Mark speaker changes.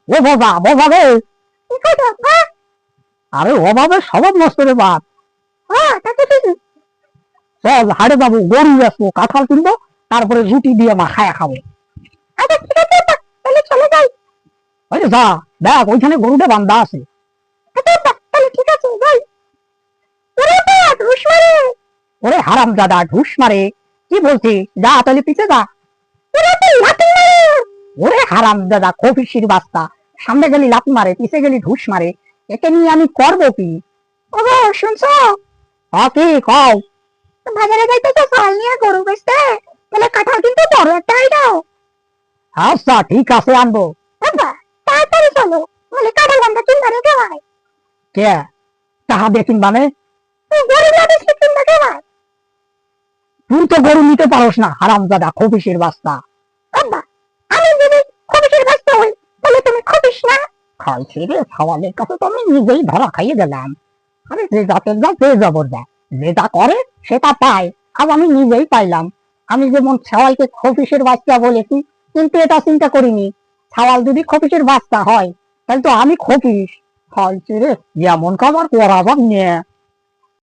Speaker 1: ও বাবা বাবা রে, আরে অভাবে স্বভাব নষ্ট রে বাপ। চল হাড়ে বাবু গরু আসবো, কাঁঠাল কিনবো, তারপরে রুটি দিয়ে মা খায়া খাবো। আচ্ছা ঠিক আছে, তাহলে চলে যাই। ওই যে যা, দেখ ওইখানে গরুটা বান্ধা আছে। তাহলে ঠিক আছে যাই। ওরে বাবা ঢুস মারে, ওরে হারাম দাদা ঢুস মারে, কি বলছিস? যা তাহলে পিছে যা। ওরে হারাম দাদা কফিসির বাস্তা, সামনে গেলি লাথি মারে, পিছে গেলি ঢুস মারে, একে নিয়ে আমি করবো কি? ও শুনছো? কি কও? বাজারে যাইতেছো ফল নিয়ে গরু বেচতে, তাহলে কাঁঠাল কিন্তু বড় একটা দাও। আচ্ছা ঠিক আছে আনবো। বাবা তাড়াতাড়ি চলো, বলে কাঁঠাল আমরা কিনবা রে ভাই। কে টাকা দিয়ে কিনবা নে? গরু না বেচলে কিনবা কে ভাই? তুই তো গরু নিতে পারোস না হারামজাদা খবিসের বাস্তা। বাবা আমি যদি খবিসের বাস্তা হই তাহলে তুমি খবিস না? খাইছি রে খাওয়ালের কাছে তো আমি নিজেই ধরা খাইয়ে গেলাম। আরে যে জাতের যা যে জবর যা, যেটা করে সেটা পায়, আজ আমি নিজেই পাইলাম। আমি যেমন ছাওয়ালকে খবিসের বাচ্চা বলেছি, কিন্তু এটা চিন্তা করিনি ছাওয়াল যদি খবিসের বাচ্চা হয় তাহলে তো আমি খবিস। খাইছি রে এমন খাবার করা নিয়ে।